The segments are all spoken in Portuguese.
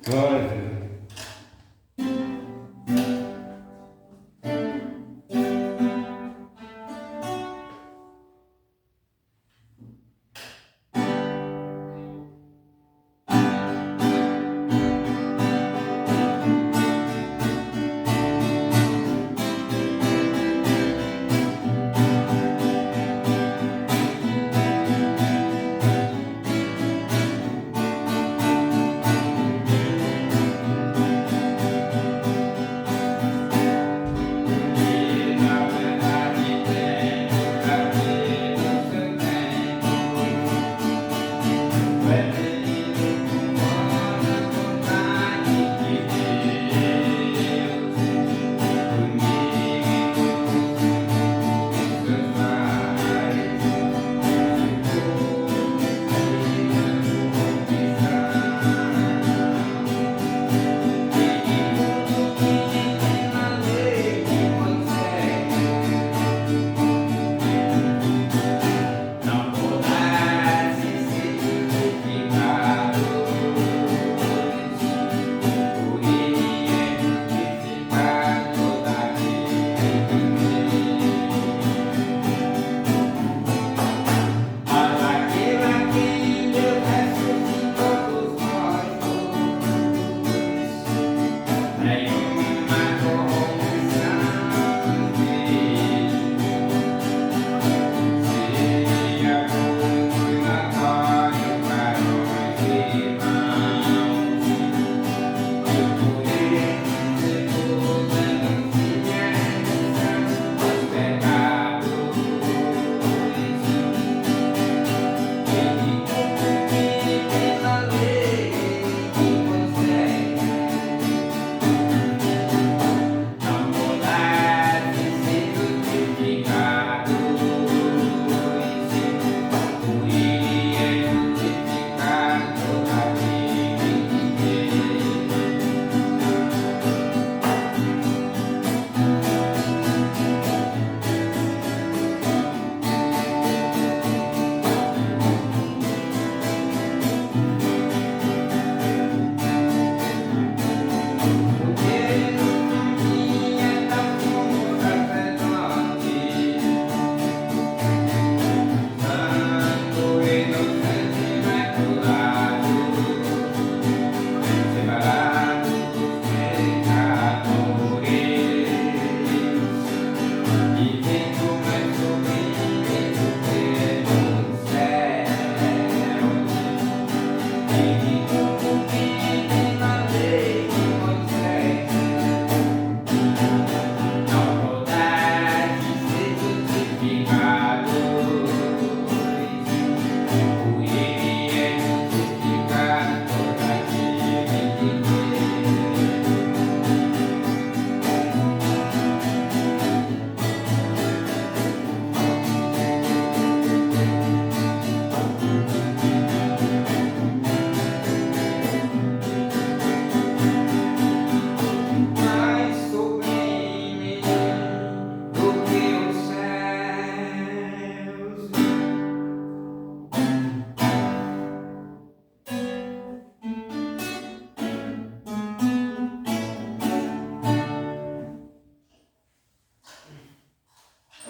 Glória a Deus.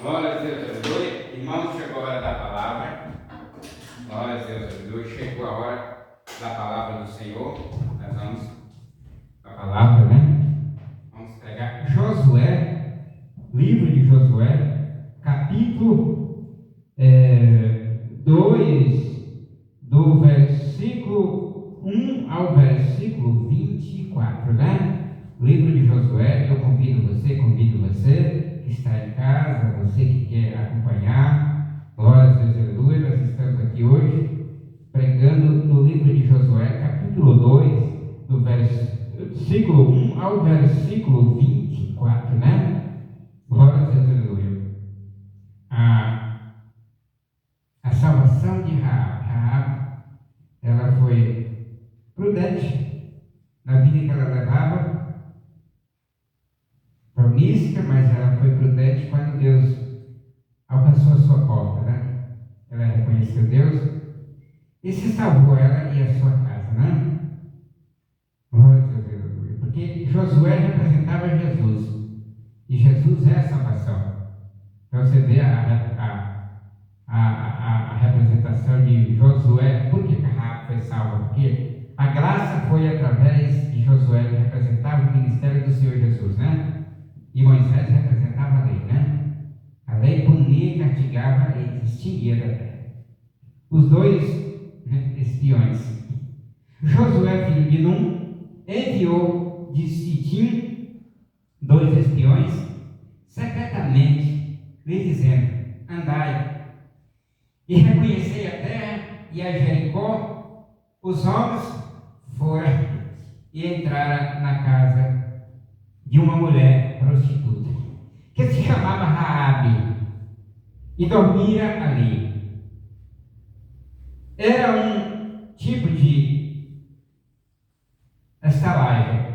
Glória a Deus, aleluia. Irmãos, chegou a hora da palavra. Glória a Deus, aleluia. Chegou a hora da palavra do Senhor. Nós vamos a palavra, né? Vamos pegar Josué, livro de Josué, capítulo 2, do versículo 1 ao versículo 24, né? Livro de Josué. Eu convido você que está em casa, você que quer acompanhar. Glória a Deus, aleluia. Nós estamos aqui hoje pregando no livro de Josué, capítulo 2, do versículo 1 ao versículo 24, né? Glória a Deus, aleluia. A salvação de Raab, ela foi prudente na vida que ela levava, promíscua, mas ela foi prudente quando Deus alcançou a sua porta, né? Ela reconheceu Deus e se salvou ela e a sua casa, né? Glória Josué representava Jesus. E Jesus é a salvação. Então você vê a representação de Josué. Por que Rahab foi salva? Porque a graça foi através de Josué, que representava o ministério do Senhor Jesus, né? E Moisés representava a lei, né? A lei punia, castigava e extinguia da terra. Os dois, né, espiões. Josué, filho de Num, enviou de Sitim 2 espiões, secretamente, lhe dizendo: andai e reconhecei a terra e a Jericó. Os homens foram e entraram na casa de uma mulher prostituta, que se chamava Raabe, e dormira ali. Era um tipo de estalagem,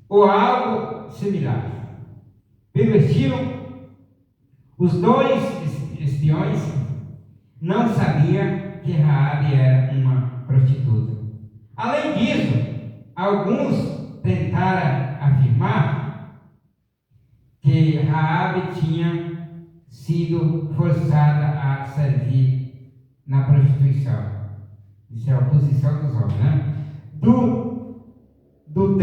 ou algo similar. Pelo estilo, os 2 espiões não sabiam que Raabe era uma prostituta. Além disso, alguns tentaram afirmar que Raabe tinha sido forçada a servir na prostituição. Isso é a oposição dos homens, né? Do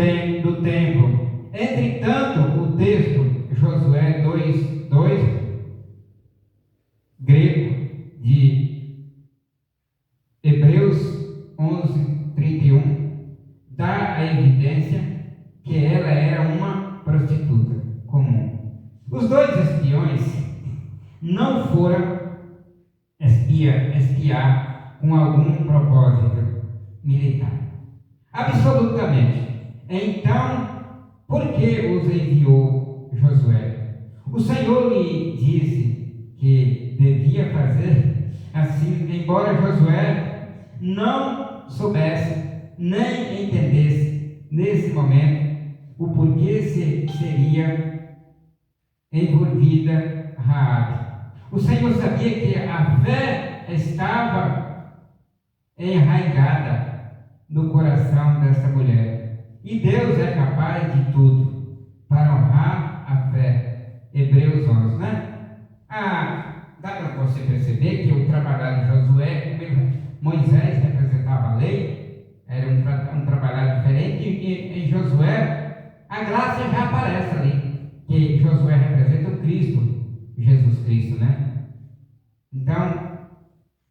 templo. Entretanto, o texto Josué 2:2, grego, de Hebreus 11:31, dá a evidência que ela era uma prostituta comum. Os 2 espiões não foram espiar com algum propósito militar. Absolutamente. Então, por que os enviou Josué? O Senhor lhe disse que devia fazer assim, embora Josué não soubesse nem entendesse nesse momento o porquê seria envolvida Raabe. O Senhor sabia que a fé estava enraizada no coração dessa mulher. E Deus é capaz de tudo para honrar a fé. Hebreus 11, né? Dá para você perceber que o trabalhar de Josué, como Moisés representava a lei, era um trabalhar diferente, e em Josué a graça já aparece ali, que Josué representa o Cristo, Jesus Cristo, né? Então,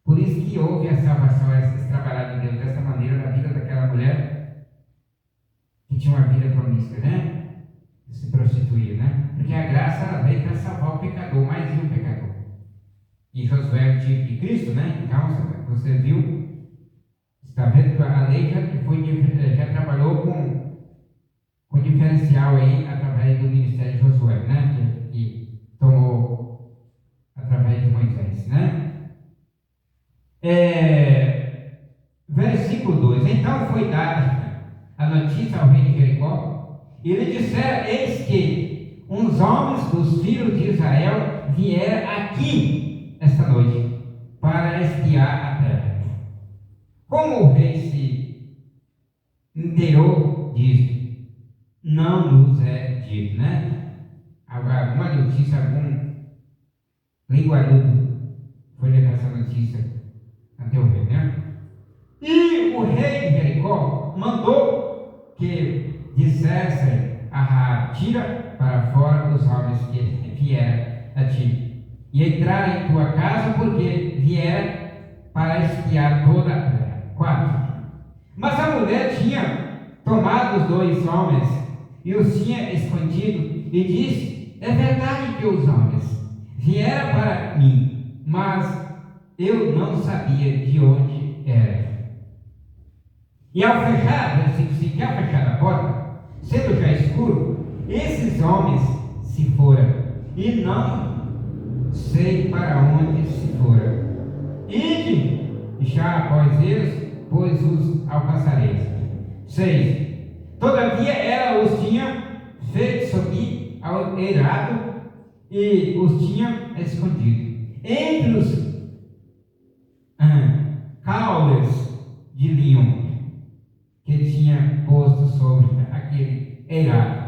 por isso que houve a salvação, esse trabalhar de Deus dessa maneira na vida daquela mulher que tinha uma vida promíscua, né? Se prostituir, né? Porque a graça ela veio para salvar o pecador, mais de um pecador. E Josué é o tipo de Cristo, né? Então, você viu, está vendo que a lei já trabalhou com diferencial aí através do ministério de Josué, né? Que tomou através de Moisés, né? Versículo 2: então foi dada a notícia ao rei de Jericó, e ele disseram: eis que uns homens dos filhos de Israel vieram aqui esta noite para espiar a terra. Como o rei se inteirou disto, não nos é dito, né? Alguma notícia, algum linguarudo foi levar essa notícia até o rei, né? E o rei de Jericó mandou que dissessem a Raabe: tira para fora os homens que vieram a ti, e entraram em tua casa, porque vieram para espiar toda a terra. 4. Mas a mulher tinha tomado os 2 homens e os tinha escondido, e disse: é verdade que os homens vieram para mim, mas eu não sabia de onde era. E ao fechar, versículo 5, ao fechar a porta, sendo já escuro, esses homens se foram, e não sei para onde se foram. Ide, já após eles, pois os alcançareis. 6. Todavia ela os tinha feito subir ao eirado e os tinha escondido entre os caules de linho que tinha tinha posto sobre aquele eirado.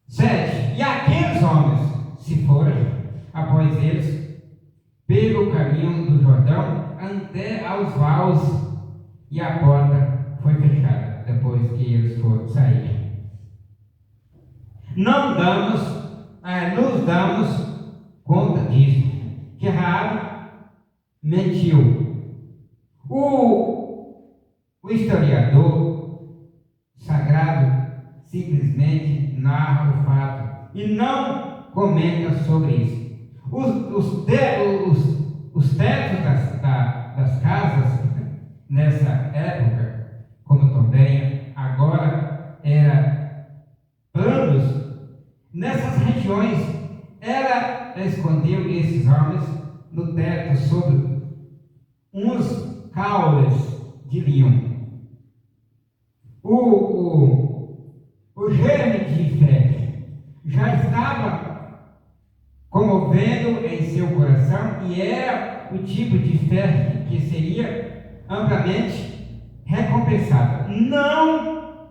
7. E aqueles homens se foram, após eles, pelo caminho do Jordão, até aos vales, e a porta foi fechada, depois que eles foram sair. Nos damos conta disso, que Raabe mentiu. O historiador sagrado simplesmente narra o fato e não comenta sobre isso. Os tetos das casas nessa época, como também agora, eram planos. Nessas regiões, ela escondeu esses homens no teto sobre uns caules de linho. O germe de fé já estava comovendo em seu coração e era o tipo de fé que seria amplamente recompensada. Não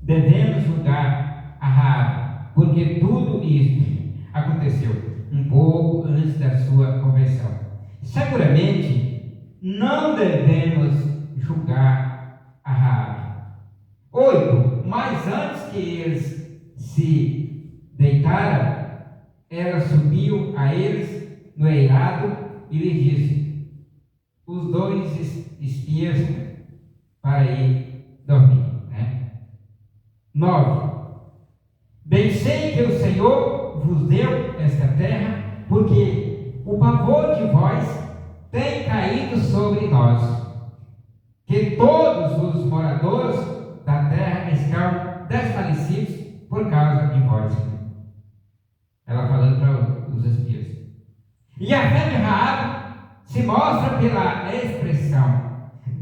devemos julgar a Raabe, porque tudo isso aconteceu um pouco antes da sua conversão. Seguramente não devemos julgar a Raabe. 8. Mas antes que eles se deitaram, ela subiu a eles no eirado e lhes disse: os dois espias para ir dormir. 9. Bem sei que o Senhor vos deu esta terra, porque o pavor de vós tem caído sobre nós, que todos os moradores da terra estão desfalecidos por causa de vós. Ela falando para os espias. E a fé de Raabe se mostra pela expressão: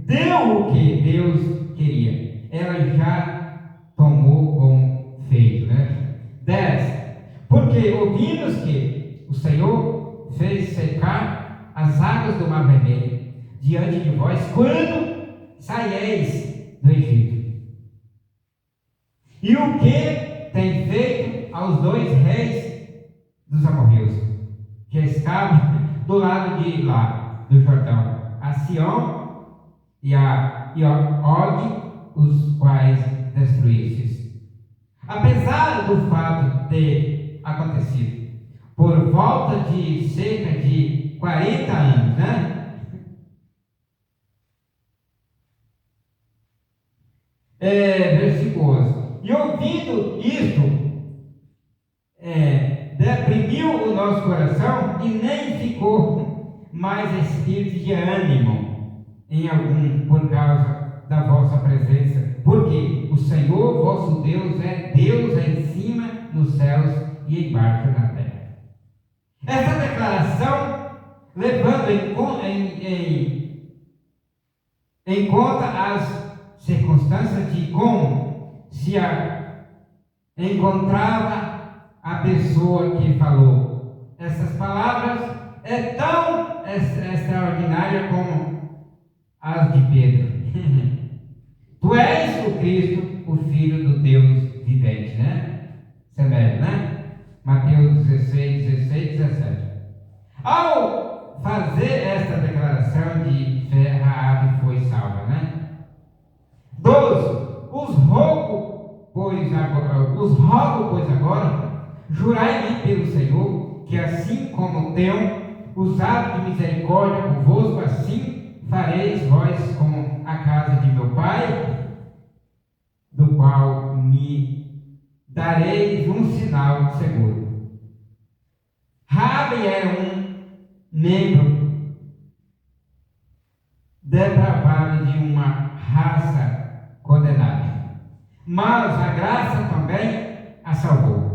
deu o que Deus queria. Ela já tomou bom feito. 10. Porque ouvimos que o Senhor fez secar as águas do Mar Vermelho diante de vós quando saíeis do Egito. E o que tem feito aos dois reis dos amorreus, que estavam do lado de lá, do Jordão, a Sião e a Og, os quais destruístes. Apesar do fato ter acontecido por volta de cerca de 40 anos, versículo 11. E ouvindo isto, deprimiu o nosso coração e nem ficou mais espírito de ânimo em algum por causa da vossa presença, porque o Senhor vosso Deus é Deus em cima nos céus e embaixo na terra. Essa declaração, levando em conta as circunstâncias de como se encontrava a pessoa que falou essas palavras, é tão extraordinária como as de Pedro. Tu és o Cristo, o Filho do Deus vivente, Severo, Mateus 16, 17. Ao fazer esta declaração de fé, Raabe foi salva, 12. Os rogo, pois agora, jurai-me pelo Senhor, que assim como tenho usado de misericórdia convosco, assim fareis vós com a casa de meu Pai, do qual me dareis um sinal seguro. Raabe era um membro depravado de uma raça condenada, mas a graça também a salvou.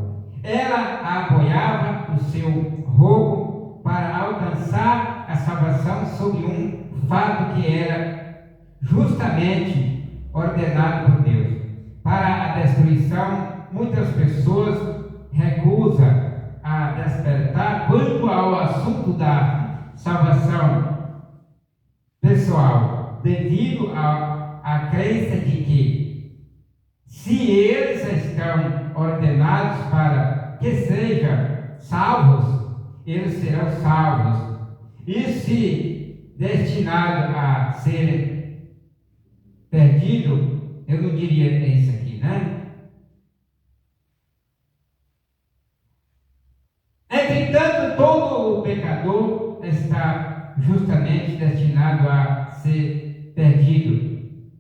Ela apoiava o seu rogo para alcançar a salvação sob um fato que era justamente ordenado por Deus. Para a destruição, muitas pessoas recusam a despertar quanto ao assunto da salvação pessoal, devido a crença de que, se eles estão ordenados para que sejam salvos, eles serão salvos. E se destinado a serem perdidos, eu não diria isso aqui, né? Entretanto, todo pecador está justamente destinado a ser perdido.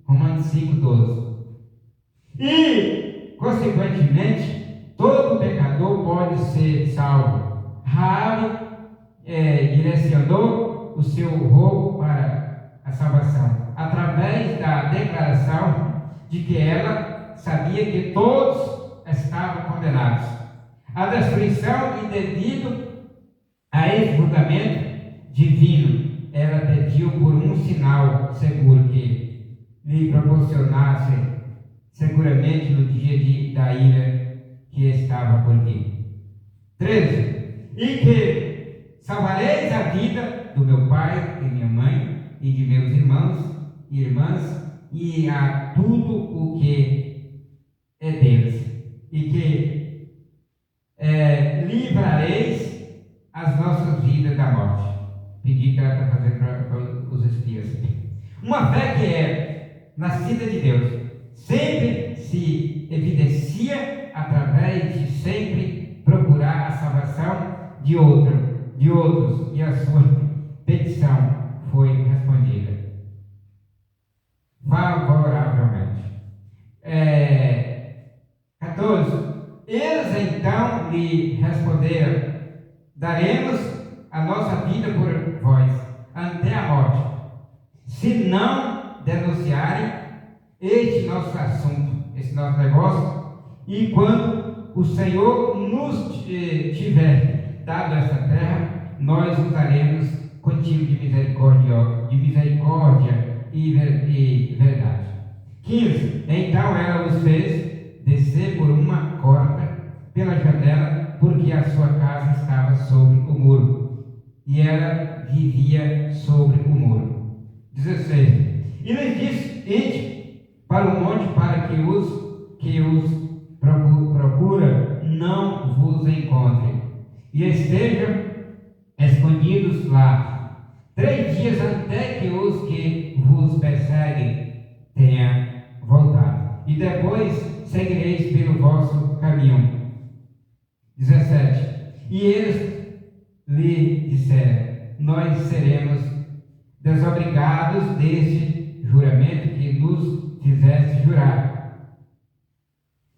Romanos 5,12. E, consequentemente, todo pecador pode ser salvo. Raabe direcionou o seu roubo para a salvação, através da declaração de que ela sabia que todos estavam condenados à destruição, e devido a esse julgamento divino, ela pediu por um sinal seguro que lhe proporcionasse seguramente no dia da ira que estava por vir. 13. E que salvareis a vida do meu pai e minha mãe e de meus irmãos e irmãs e a tudo o que é deles, e que livrareis as nossas vidas da morte. Pedi que ela está fazendo para os espias. Uma fé que é nascida de Deus sempre se evidencia através de sempre procurar a salvação de outros, e a sua petição foi respondida favoravelmente. 14. Eles então lhe responderam: daremos a nossa vida por vós até a morte, se não denunciarem este nosso assunto, esse nosso negócio, e quando o Senhor nos tiver dado esta terra, nós usaremos contigo de misericórdia e verdade. 15. Então ela os fez descer por uma corda pela janela, porque a sua casa estava sobre o muro, e ela vivia sobre o muro. 16. E lhes disse: ide para o monte, para que os procura não vos encontre, e estejam escondidos lá 3 dias, até que os que vos perseguem tenham voltado, e depois seguireis pelo vosso caminho. 17. E eles lhe disseram: nós seremos desobrigados deste juramento que nos fizeste jurar,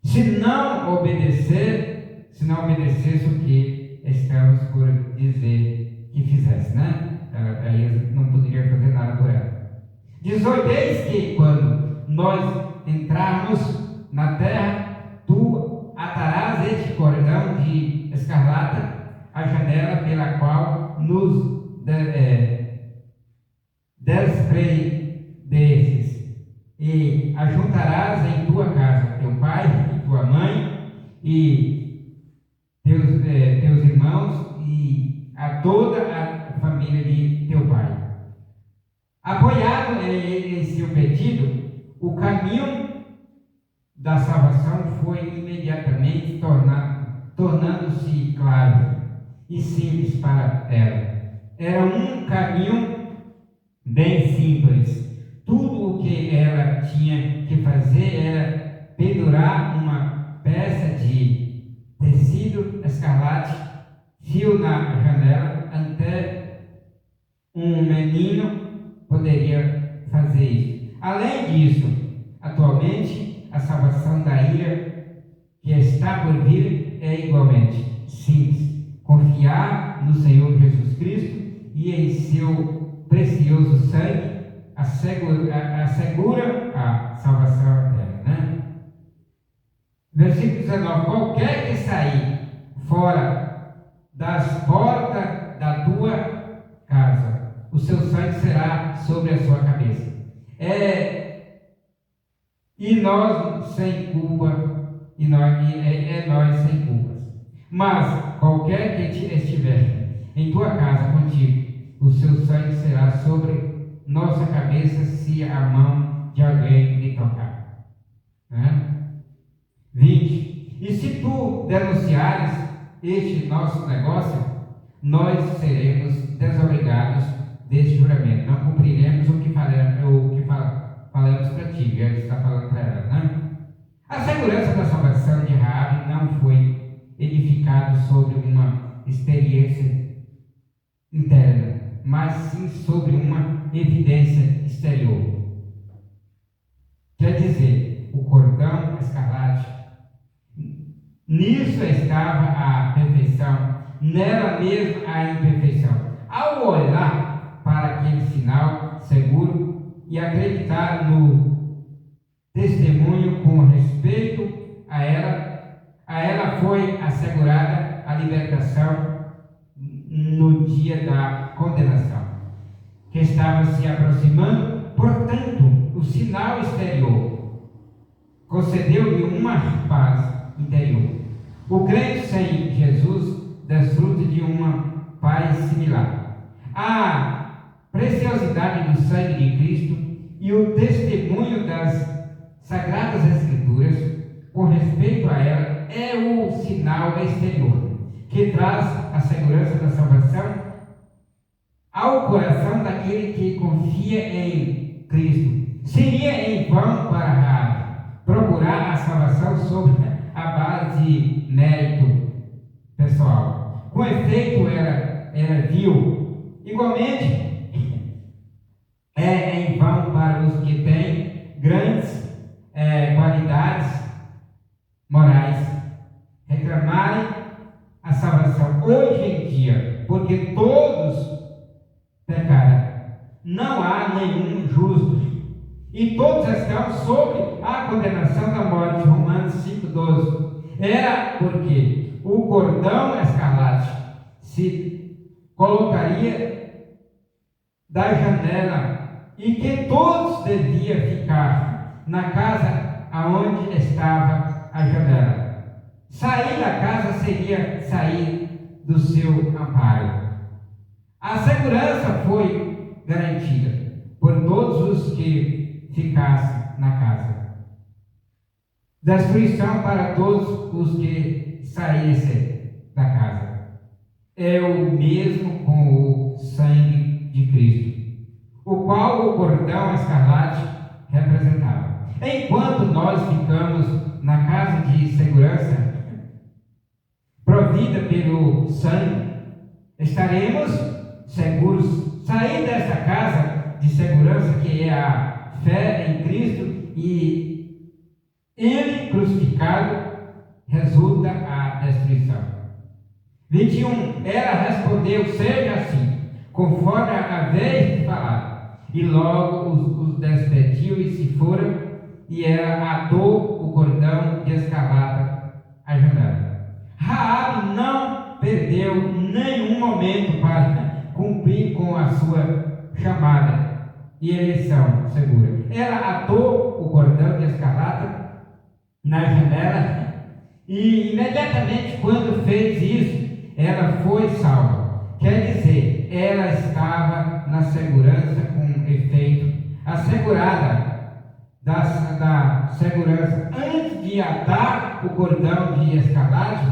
se não obedecesse o que estamos por dizer que fizesse, né? Aí eles não poderiam fazer nada por ela. 18. Eis que quando nós entrarmos na terra, tu atarás este cordão de escarlata à janela pela qual nos desprendestes, e ajuntarás em tua casa teu pai e tua mãe e teus irmãos e a toda a família de teu pai. Apoiado em seu pedido, o caminho da salvação foi imediatamente tornando-se claro e simples para ela. Era um caminho bem simples. Tudo o que ela tinha que fazer era pendurar uma peça de tecido escarlate, fio na janela. Até um menino poderia fazer isso. Além disso, atualmente, a salvação da ira que está por vir é igualmente simples. Confiar no Senhor Jesus Cristo e em seu precioso sangue assegura a salvação eterna, né? Versículo 19. Qualquer que sair fora das portas da tua casa, o seu sangue será sobre a sua cabeça. E nós sem culpa, nós sem culpas. Mas qualquer que estiver em tua casa contigo, o seu sangue será sobre nossa cabeça, se a mão de alguém lhe tocar. Né? 20. E se tu denunciares este nosso negócio, nós seremos desobrigados deste juramento. Não cumpriremos o que falamos para ti. Ele está falando para ela, né? A segurança da salvação de Raabe não foi edificada sobre uma experiência interna, mas sim sobre uma evidência exterior. Quer dizer, o cordão escarlate, nisso estava a perfeição, nela mesmo a imperfeição. Ao olhar para aquele sinal seguro e acreditar no testemunho com respeito a ela foi assegurada a libertação no dia da condenação, que estava se aproximando. Portanto, o sinal exterior concedeu-lhe uma paz interior. O crente sem Jesus desfruta de uma paz similar. A preciosidade do sangue de Cristo e o testemunho das Sagradas Escrituras com respeito a ela é o sinal exterior que traz a segurança da salvação ao coração daquele que confia em Cristo. Seria em vão para Raabe procurar a salvação sobre a base de mérito pessoal. Com efeito, ela viu. Igualmente, é em vão para os que têm grandes qualidades morais reclamarem a salvação hoje em dia, porque todos pecaram. Não há nenhum justo, e todos estão sob a condenação da morte. Romanos 5,12. Era porque o cordão escarlate se colocaria da janela e que todos deviam ficar na casa aonde estava a janela. Sair da casa seria sair do seu amparo. A segurança foi garantida por todos os que ficassem na casa. Destruição para todos os que saíssem da casa. É o mesmo com o sangue de Cristo, o qual o cordão escarlate representava. Enquanto nós ficamos na casa de segurança provida pelo sangue, estaremos seguros. Sair dessa casa de segurança, que é a fé em Cristo e Ele crucificado, resulta a destruição. 21. Ela respondeu: seja assim, conforme a vez de falar. E logo os despediu e se foram, e ela atou o cordão de escarlata à janela. Raabe não perdeu nenhum momento para cumprir com a sua chamada e eleição segura. Ela atou o cordão de escarlata na janela e imediatamente quando fez isso, ela foi salva. Quer dizer, ela estava na segurança com efeito, assegurada da segurança. Antes de atar o cordão de escarlate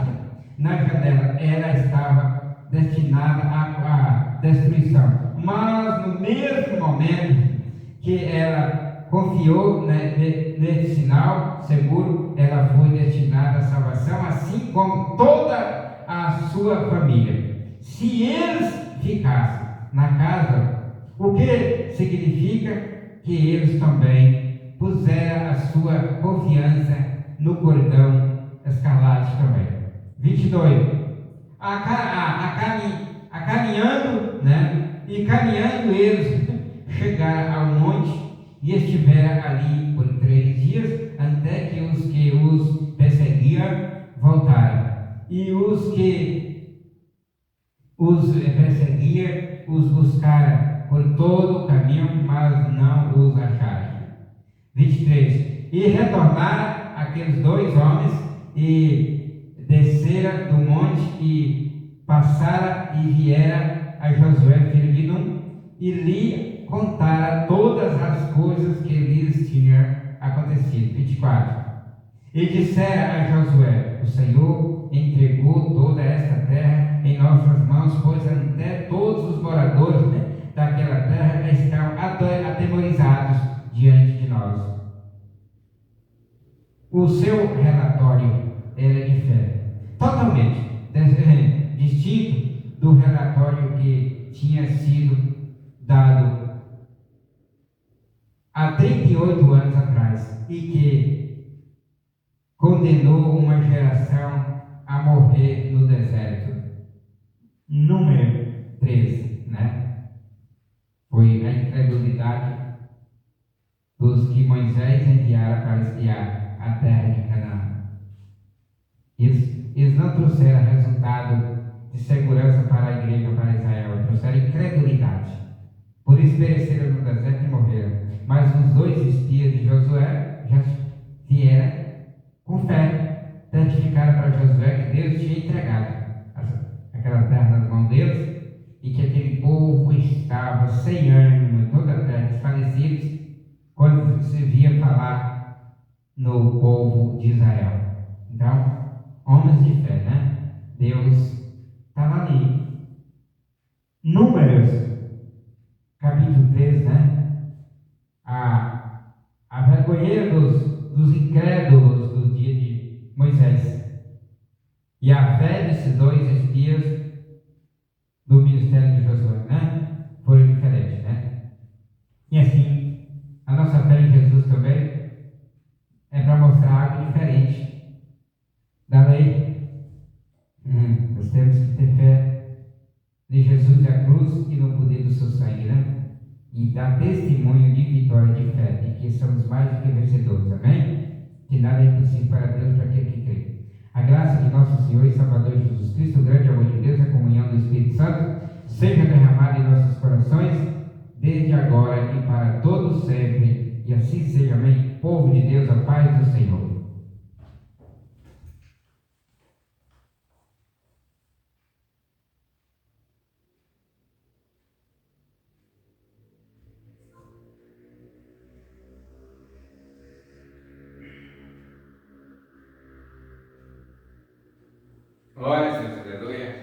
na janela, ela estava destinada à destruição. Mas no mesmo momento que ela confiou nesse sinal seguro, ela foi destinada à salvação, assim como toda a sua família. Se eles ficassem na casa, o que significa que eles também puseram a sua confiança no cordão escarlate também. 22. Caminhando eles chegaram ao monte e estiveram ali por 3 dias, até que os perseguiam voltaram. E os que os perseguiam os buscaram por todo o caminho, mas não os acharam. 23. E retornaram aqueles 2 homens e desceram do monte e passaram e vieram a Josué, filho de Num, e lhe contara todas as coisas que lhes tinham acontecido. 24. E dissera a Josué: o Senhor entregou toda esta terra em nossas mãos, pois até todos os moradores, daquela terra estão atemorizados diante de nós. O seu relatório era de fé, totalmente distinto do relatório que tinha sido dado há 38 anos atrás e que condenou uma geração a morrer no deserto. Número 13, Foi a incredulidade dos que Moisés enviara para espiar a terra de Canaã. Eles não trouxeram resultado de segurança para a igreja, para Israel, trouxeram incredulidade. Por isso pereceram no deserto e morreram. Mas os 2 espias de Josué já vieram com fé, testificaram para Josué que Deus tinha entregado aquela terra nas mãos deles e que aquele povo estava sem ânimo em toda a terra, desfalecidos, quando se via falar no povo de Israel. Então, homens de fé, Deus estava ali. Números, capítulo 3, A vergonheira dos incrédulos do dia de Moisés e a fé desses 2 espias do ministério de Josué, foram diferentes, E assim, a nossa fé em Jesus também é para mostrar algo diferente da lei. Nós temos que ter fé em Jesus e a cruz e no poder do seu sangue, E dar testemunho de vitória de fé, de que somos mais do que vencedores, amém? Que nada é impossível para Deus, para aquele que crê. A graça de nosso Senhor e Salvador Jesus Cristo, o grande amor de Deus, a comunhão do Espírito Santo, seja derramada em nossos corações, desde agora e para todos sempre, e assim seja, amém? Povo de Deus, a paz do Senhor. Glória a Deus, aleluia.